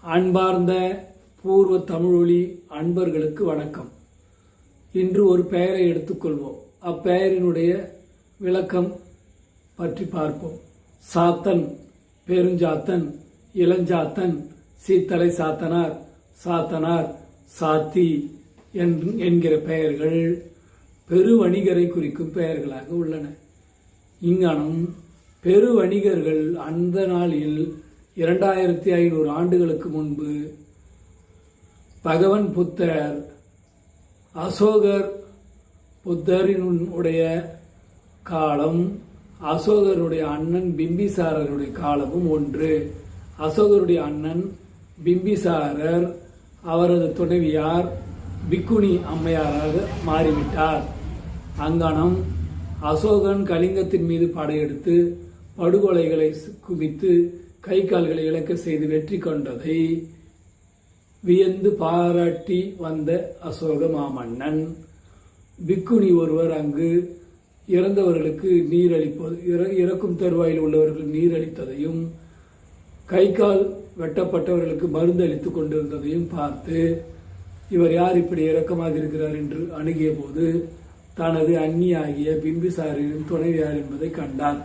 அன்பார்ந்த பூர்வ தமிழொலி அன்பர்களுக்கு வணக்கம். இன்று ஒரு பெயரை எடுத்துக்கொள்வோம். அப்பெயரினுடைய விளக்கம் பற்றி பார்ப்போம். சாத்தன், பெருஞ்சாத்தன், இளஞ்சாத்தன், சீத்தலை சாத்தனார், சாத்தனார், சாத்தி என்கிற பெயர்கள் பெருவணிகரை குறிக்கும் பெயர்களாக உள்ளன. இங்கனம் பெருவணிகர்கள் அந்த நாளில் 2500 ஆண்டுகளுக்கு முன்பு பகவன் புத்தர் அசோகர் புத்தரினுடைய காலம், அசோகருடைய அண்ணன் பிம்பிசாரருடைய காலமும் ஒன்று. அசோகருடைய அண்ணன் பிம்பிசாரர் அவரது துணைவியார் பிக்குனி அம்மையாராக மாறிவிட்டார். அங்கனம் அசோகன் கலிங்கத்தின் மீது படையெடுத்து படுகொலைகளை குவித்து கை கால்களை இழக்க செய்து வெற்றி கொண்டதை வியந்து பாராட்டி வந்த அசோக மாமன்னன் பிக்குனி ஒருவர் அங்கு இறந்தவர்களுக்கு நீரளிப்பது, இறக்கும் தருவாயில் உள்ளவர்கள் நீரளித்ததையும் கை கால் வெட்டப்பட்டவர்களுக்கு மருந்து அளித்து கொண்டிருந்ததையும் பார்த்து இவர் யார் இப்படி இரக்கமாக இருக்கிறார் என்று அணுகிய போது தனது அந்நியாகிய பிம்பிசாரின் துணைவியார் என்பதை கண்டார்.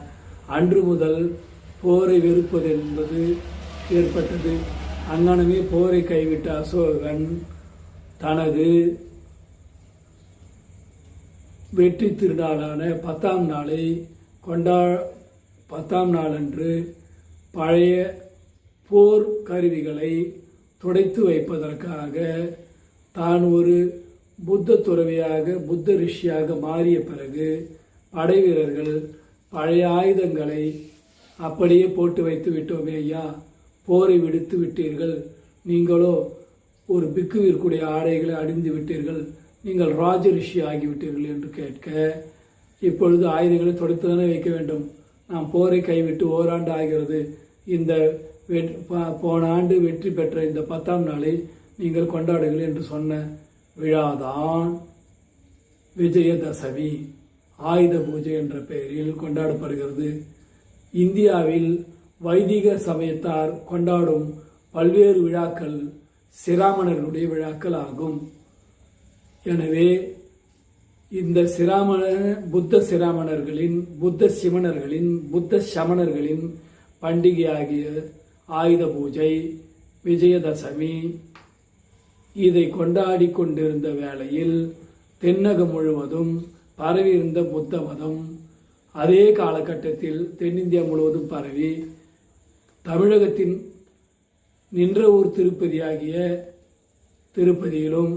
அன்று முதல் போரை வெறுப்பது என்பது ஏற்பட்டது. அங்கனமே போரை கைவிட்ட அசோகன் தனது வெற்றி திருநாளான 10ஆம் நாளை 10ஆம் நாளன்று பழைய போர் கருவிகளை துடைத்து வைப்பதற்காக தான் ஒரு புத்த துறவியாக, புத்த ரிஷியாக மாறிய பிறகு படை வீரர்கள் பழைய ஆயுதங்களை அப்படியே போட்டு வைத்து விட்டோமே ஐயா, போரை விடுத்து விட்டீர்கள், நீங்களோ ஒரு பிக்குவிற்குடைய ஆடைகளை அணிந்து விட்டீர்கள், நீங்கள் ராஜ ரிஷி ஆகிவிட்டீர்கள் என்று கேட்க, இப்பொழுது ஆயுதங்களை தொடுத்து தானே வைக்க வேண்டும், நாம் போரை கைவிட்டு ஓராண்டு ஆகிறது, இந்த போன ஆண்டு வெற்றி பெற்ற இந்த 10ஆம் நாளை நீங்கள் கொண்டாடுங்கள் என்று சொன்ன விழாதான் விஜயதசமி, ஆயுத பூஜை என்ற பெயரில் கொண்டாடப்படுகிறது. இந்தியாவில் வைதிக சமயத்தார் கொண்டாடும் பல்வேறு விழாக்கள் சிராமணர்களுடைய விழாக்கள் ஆகும். எனவே இந்த புத்த சிராமணர்களின், புத்த சிமணர்களின், புத்த சமணர்களின் பண்டிகையாகிய ஆயுத பூஜை, விஜயதசமி, இதை கொண்டாடி கொண்டிருந்த வேளையில் தென்னகம் முழுவதும் பரவியிருந்த புத்த மதம் அதே காலகட்டத்தில் தென்னிந்தியா முழுவதும் பரவி தமிழகத்தின் நின்ற ஊர் திருப்பதியாகிய திருப்பதியிலும்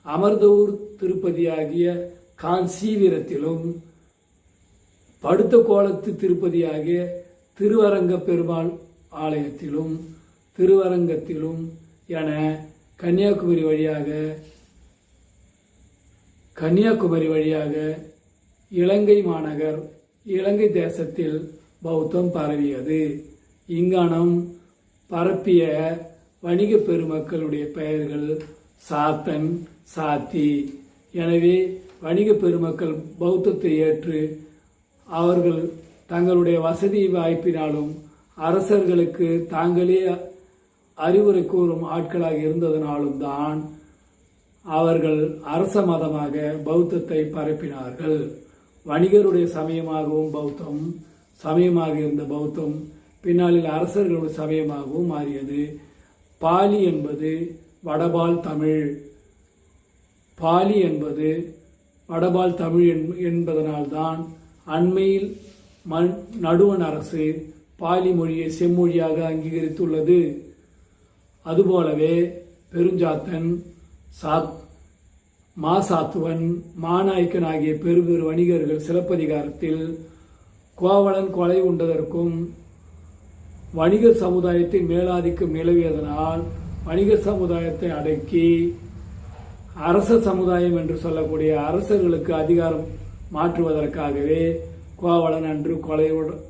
அமர்ந்த ஊர் திருப்பதியாகிய காஞ்சிபுரத்திலும் படுத்த கோலத்து திருப்பதியாகிய திருவரங்க பெருமாள் ஆலயத்திலும் திருவரங்கத்திலும் என கன்னியாகுமரி வழியாக இலங்கை மாநகர், இலங்கை தேசத்தில் பௌத்தம் பரவியது. இங்கனம் பரப்பிய வணிக பெருமக்களுடைய பெயர்கள் சாத்தன், சாத்தி. எனவே வணிக பெருமக்கள் பௌத்தத்தை ஏற்று அவர்கள் தங்களுடைய வசதி வாய்ப்பினாலும் அரசர்களுக்கு தாங்களே அறிவுரை கூறும் ஆட்களாக இருந்ததனாலும் தான் அவர்கள் அரச மதமாக பௌத்தத்தை பரப்பினார்கள். வணிகருடைய சமயமாகவும் சமயமாக இருந்த பௌத்தம் பின்னாளில் அரசர்களுடைய சமயமாகவும் மாறியது. பாலி என்பது வடபால் தமிழ், பாலி என்பது வடபால் தமிழ் என்பதனால்தான் அண்மையில் நடுவண் அரசு பாலி மொழியை செம்மொழியாக அங்கீகரித்துள்ளது. அதுபோலவே பெருஞ்சாத்தன், மாசாத்துவன், மாநாய்க்கன் ஆகிய பெரு வணிகர்கள் சிலப்பதிகாரத்தில் கோவலன் கொலை உண்டதற்கும் வணிகர் சமுதாயத்தின் மேலாதிக்கம் நிலவியதனால் வணிகர் சமுதாயத்தை அடக்கி அரச சமுதாயம் என்று சொல்லக்கூடிய அரசர்களுக்கு அதிகாரம் மாற்றுவதற்காகவே கோவலன் அன்று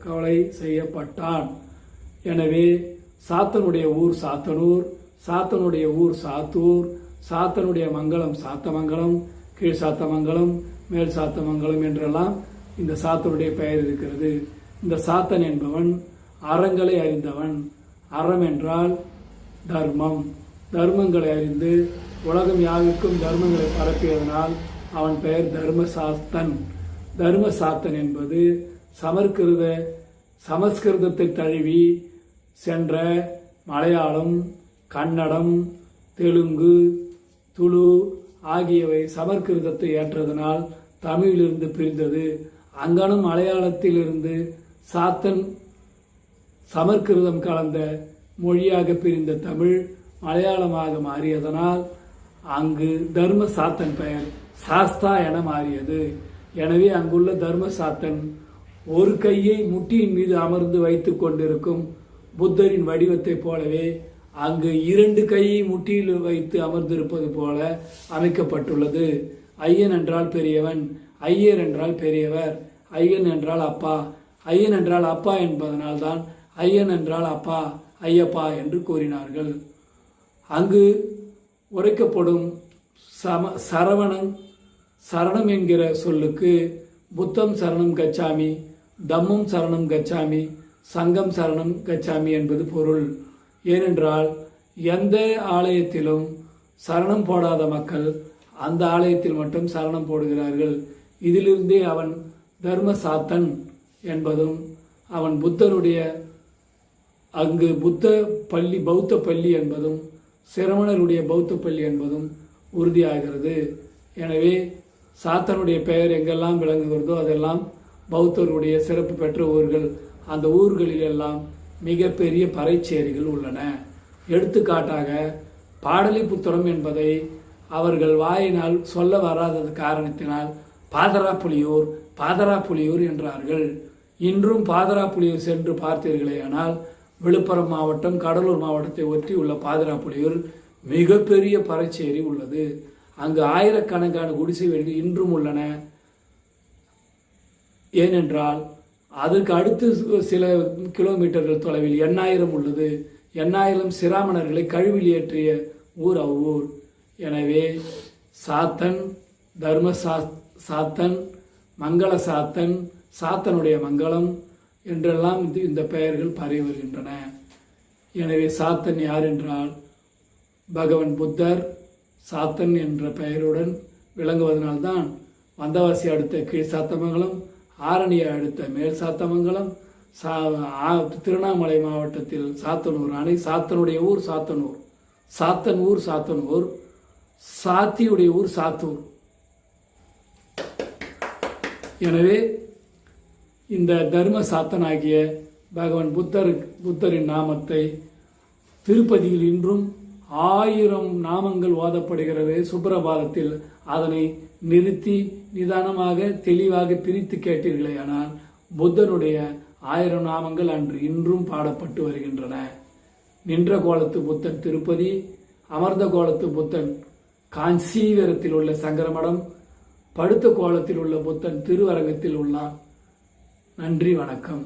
கொலை செய்யப்பட்டான். எனவே சாத்தனுடைய ஊர் சாத்தனூர், சாத்தனுடைய ஊர் சாத்தூர், சாத்தனுடைய மங்கலம் சாத்தமங்கலம், கீழ் சாத்தமங்கலம், மேல் சாத்தமங்கலம் என்றெல்லாம் இந்த சாத்தனுடைய பெயர் இருக்கிறது. இந்த சாத்தன் என்பவன் அறங்களை அறிந்தவன். அறம் என்றால் தர்மம். தர்மங்களை அறிந்து உலகம் யாவிற்கும் தர்மங்களை பரப்பியதனால் அவன் பெயர் தர்மசாஸ்தன். தர்மசாஸ்தன் என்பது சமஸ்கிருதத்தை தழுவி சென்ற மலையாளம், கன்னடம், தெலுங்கு, துளு ஆகியவை சமஸ்கிருதத்தை ஏற்றதனால் தமிழிலிருந்து பிரிந்தது. அங்கனம் மலையாளத்திலிருந்து சாத்தன் சமஸ்கிருதம் கலந்த மொழியாக பிரிந்த தமிழ் மலையாளமாக மாறியதனால் அங்கு தர்மசாத்தன் பெயர் சாஸ்தா என மாறியது. எனவே அங்குள்ள தர்மசாத்தன் ஒரு கையை முட்டியின் மீது அமர்ந்து வைத்துக் கொண்டிருக்கும் புத்தரின் வடிவத்தைப் போலவே அங்கு 2 கையை முட்டியில் வைத்து அமர்ந்திருப்பது போல அமைக்கப்பட்டுள்ளது. ஐயன் என்றால் பெரியவன், ஐயர் என்றால் பெரியவர், ஐயன் என்றால் அப்பா. ஐயன் என்றால் அப்பா என்பதனால்தான் ஐயன் என்றால் அப்பா, ஐயப்பா என்று கூறினார்கள். அங்கு உரைக்கப்படும் சரணம் என்கிற சொல்லுக்கு புத்தம் சரணம் கச்சாமி, தம்மம் சரணம் கச்சாமி, சங்கம் சரணம் கச்சாமி என்பது பொருள். ஏனென்றால் எந்த ஆலயத்திலும் சரணம் போடாத மக்கள் அந்த ஆலயத்தில் மட்டும் சரணம் போடுகிறார்கள். இதிலிருந்தே அவன் தர்மசாத்தன் என்பதும் அவன் புத்தருடைய அங்கு பௌத்த பள்ளி என்பதும் சிரமணருடைய பௌத்த பள்ளி என்பதும் உறுதியாகிறது. எனவே சாத்தனுடைய பெயர் எங்கெல்லாம் விளங்குகிறதோ அதெல்லாம் பௌத்தருடைய சிறப்பு பெற்ற ஊர்கள். அந்த ஊர்களிலெல்லாம் மிகப்பெரிய பறைச்சேரிகள் உள்ளன. எடுத்துக்காட்டாக பாடலிபுத்திரம் என்பதை அவர்கள் வாயினால் சொல்ல வராதது காரணத்தினால் பாதராப்புலியூர் என்றார்கள். இன்றும் பாதராப்புலியூர் சென்று பார்த்தீர்களேயானால் விழுப்புரம் மாவட்டம், கடலூர் மாவட்டத்தை ஒட்டி உள்ள பாதராப்புலியூர் மிகப்பெரிய பறைச்சேரி உள்ளது. அங்கு ஆயிரக்கணக்கான குடிசை வீடுகள் இன்றும் உள்ளன. ஏனென்றால் அதற்கு அடுத்து சில கிலோமீட்டர்கள் தொலைவில் எண்ணாயிரம் உள்ளது. எண்ணாயிரம் சிராமணர்களை கழுவில் ஏற்றிய ஊர் அவ்வூர். எனவே சாத்தன், சாத்தன், மங்கள சாத்தன், சாத்தனுடைய மங்களம் என்றெல்லாம் இந்த பெயர்கள் பரவி வருகின்றன. எனவே சாத்தன் யார் என்றால் பகவான் புத்தர் சாத்தன் என்ற பெயருடன் விளங்குவதனால்தான் வந்தவாசி அடுத்த கீழ் சாத்தமங்கலம், ஆரணியை அடுத்த மேல் சாத்தமங்கலம், திருவண்ணாமலை மாவட்டத்தில் சாத்தனூர் அணை, சாத்தனுடைய ஊர் சாத்தனூர், சாத்தன் ஊர் சாத்தனூர், சாத்தியுடைய ஊர் சாத்தூர். எனவே இந்த தர்ம சாத்தன் ஆகிய பகவான் புத்தரின் நாமத்தை திருப்பதியில் இன்றும் 1000 நாமங்கள் ஓதப்படுகிறது. சுப்ரபாதத்தில் அதனை நிறுத்தி நிதானமாக தெளிவாக பிரித்து கேட்டீர்களேயானால் புத்தனுடைய 1000 நாமங்கள் அன்று இன்றும் பாடப்பட்டு வருகின்றன. நின்ற கோலத்து புத்தன் திருப்பதி, அமர்ந்த கோலத்து புத்தன் காஞ்சிபுரத்தில் உள்ள சங்கரமடம், படுத்த கோலத்தில் உள்ள புத்தன் திருவரங்கத்தில் உள்ளான். நன்றி, வணக்கம்.